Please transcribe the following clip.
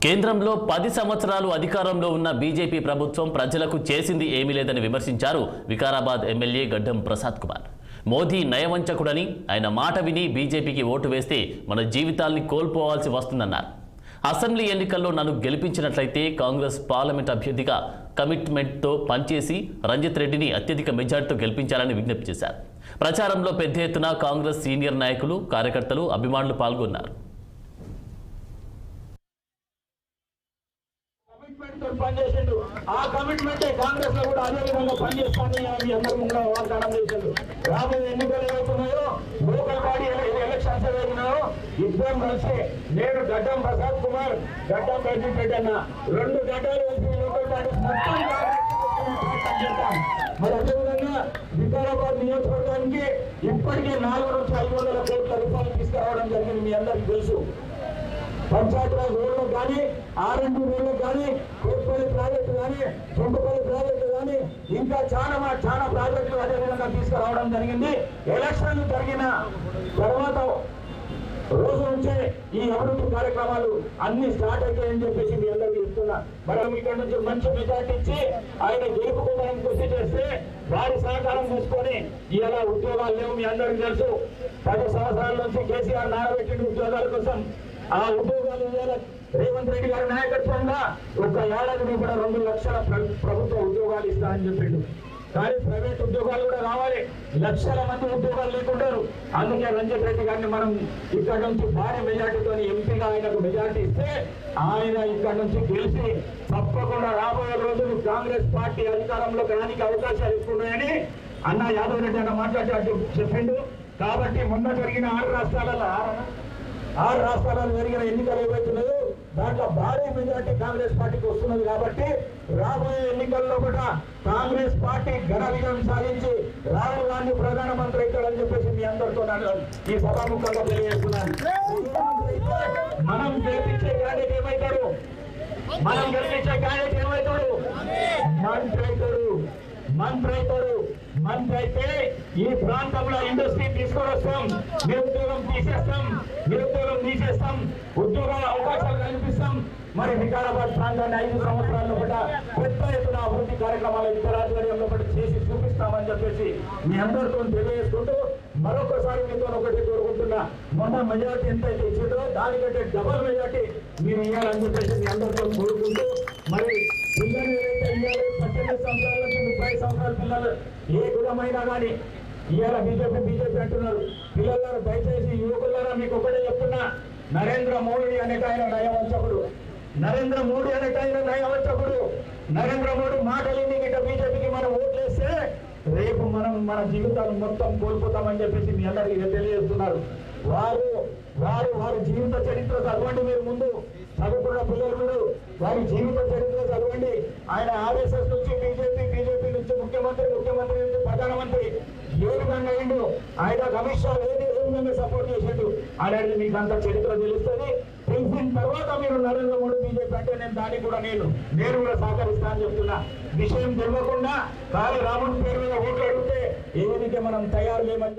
కేంద్రంలో 10 సంవత్సరాలు అధికారంలో ఉన్న బీజేపీ ప్రభుత్వం ప్రజలకు చేసింది ఏమీ లేదని విమర్శించారు వికారాబాద్ ఎమ్మెల్యే గడ్డం ప్రసాద్ కుమార్. మోదీ నయవంచకుడని, ఆయన మాట విని బీజేపీకి ఓటు వేస్తే మన జీవితాల్ని కోల్పోవాల్సి వస్తుందన్నారు. అసెంబ్లీ ఎన్నికల్లో నన్ను గెలిపించినట్లయితే కాంగ్రెస్ పార్లమెంట్ అభ్యర్థిగా కమిట్మెంట్తో పనిచేసి రంజిత్ రెడ్డిని అత్యధిక మెజార్టీతో గెలిపించాలని విజ్ఞప్తి చేశారు. ప్రచారంలో పెద్ద ఎత్తున కాంగ్రెస్ సీనియర్ నాయకులు, కార్యకర్తలు, అభిమానులు పాల్గొన్నారు. పనిచేసిండు. ఆ కమిట్మెంట్ కాంగ్రెస్ లో కూడా అదే విధంగా పనిచేస్తానని మీ అందరి ముందు వాగ్దానం చేసిండు. రాబోయే ఎన్నికలు ఏవైతున్నాయో, లోకల్ బాడీ ఎలక్షన్స్ ఏవైతున్నాయో ఇద్దరం కలిసి నేను గడ్డం ప్రసాద్ కుమార్, గడ్డం రంజిత్ రెడ్డి అన్న రెండు గడ్డాలు కలిసి లోకల్ బాడీ మొత్తం చేస్తాం. మరి అదేవిధంగా వికారాబాద్ నియోజకవర్గానికి ఇప్పటికే 400 నుంచి 500 కోట్ల రూపాయలు తీసుకురావడం జరిగింది. మీ అందరికీ తెలుసు. పంచాయతీరాజ్ రోడ్లకు కానీ, R&D రోడ్లకు కానీ, కోట్పల్లి ప్రాజెక్టు కానీ, చుంటుపల్లి ప్రాజెక్టు కానీ, ఇంకా చాలా ప్రాజెక్టులు అదేవిధంగా తీసుకురావడం జరిగింది. ఎలక్షన్లు జరిగిన తర్వాత రోజు నుంచే ఈ అభివృద్ధి కార్యక్రమాలు అన్ని స్టార్ట్ అవుతాయని చెప్పేసి మీ అందరికీ చెప్తున్నా. మనం ఇక్కడ నుంచి మంచి మెజార్టీ ఇచ్చి ఆయన గెలుపుకోవడానికి కృషి చేస్తే వారి సహకారం తీసుకొని ఇలా ఉద్యోగాలు లేవు. మీ అందరికీ తెలుసు, 10 సంవత్సరాల నుంచి కేసీఆర్ నానబెట్టిన ఉద్యోగాల కోసం ఆ ఉద్యోగాలు రేవంత్ రెడ్డి గారి నాయకత్వంగా ఒక ఏడాదిని కూడా 2 లక్షల ప్రభుత్వ ఉద్యోగాలు ఇస్తారని చెప్పిండు. కానీ ప్రైవేట్ ఉద్యోగాలు కూడా రావాలి. లక్షల మంది ఉద్యోగాలు లేకుంటారు. అందుకే రంజిత్ రెడ్డి గారిని మనం ఇక్కడ నుంచి భారీ మెజార్టీతో ఎంపీగా ఆయనకు మెజార్టీ ఇస్తే ఆయన ఇక్కడ నుంచి గెలిచి తప్పకుండా రాబోయే రోజులు కాంగ్రెస్ పార్టీ అధికారంలో రానికి అవకాశాలు ఇస్తున్నాయని అన్న యాదవ్ రెడ్డి అన్న మాట్లాడి చెప్పిండు. కాబట్టి మొన్న జరిగిన 6 రాష్ట్రాలలో జరిగిన ఎన్నికలు ఏవైతున్నాయో దాంట్లో భారీ మెజార్టీ కాంగ్రెస్ పార్టీకి వస్తున్నది. కాబట్టి రాబోయే ఎన్నికల్లో కూడా కాంగ్రెస్ పార్టీ ఘన విజయం సాధించి రాహుల్ గాంధీ ప్రధానమంత్రి అవుతాడని చెప్పేసి మీ అందరితో ఈ సభాముఖంగా తెలియజేస్తున్నాను. మనం గెలిపించే క్యాండిడేట్ ఏమవుతాడు? మంత్రి అయితే ఈ ప్రాంతంలో ఇండస్ట్రీ తీసుకొని వస్తాం, నిరుద్యోగం తీసేస్తాం, ఉద్యోగాల అవకాశాలు కల్పిస్తాం. మరి వికారాబాద్ ప్రాంతాన్ని 5 సంవత్సరాల్లో కూడా పెద్ద ఎత్తున అభివృద్ధి కార్యక్రమాలు ఇతరాధ్వర్యంలో కూడా చేసి చూపిస్తామని చెప్పేసి మీ అందరితో తెలియజేసుకుంటూ మరొకసారి మీతో ఒకటి కోరుకుంటున్నా. మొన్న మెజార్టీ ఎంత అయితే ఇచ్చిందో దానికంటే డబల్ మెజార్టీ మీరు ఇవ్వాలని చెప్పేసి మీ అందరితో కోరుకుంటూ, మరి పిల్లలు ఏదైతే ఇవ్వాలి 18 సంవత్సరాల నుంచి 30 సంవత్సరాల పిల్లలు ఏ కులమైనా కానీ ఇవాళ బీజేపీ అంటున్నారు. పిల్లలను దయచేసి యువకులారా మీకు ఒకటే చెప్తున్నా, నరేంద్ర మోడీ అనేక ఆయన నయవంచకుడు. నరేంద్ర మోడీ మాటలిని గిట్ట బీజేపీకి మనం ఓట్లేస్తే రేపు మనం మన జీవితాలు మొత్తం కోల్పోతామని చెప్పేసి మీ అందరికీ తెలియజేస్తున్నారు. వారి జీవిత చరిత్ర చదవండి. మీరు ముందు చదువుకున్న పిల్లలు మీరు వారి జీవిత చరిత్ర చదవండి. ఆయన ఆర్ఎస్ఎస్ నుంచి బీజేపీ నుంచి ముఖ్యమంత్రి నుంచి ప్రధానమంత్రి ఏ విధంగా అయిండు, ఆయన అమిత్ షా ఏ విధంగా సపోర్ట్ చేసిండు అనేది మీకు అంత చరిత్ర తెలుస్తుంది. తెలిసిన తర్వాత మీరు నరేంద్ర మోడీ బీజేపీ అంటే దానికి కూడా నేను కూడా సహకరిస్తానని చెప్తున్నా. విషయం తెలియకుండా కానీ రాముడి పేరు మీద ఓట్లు అడిగితే ఏదికే మనం తయారు లేమని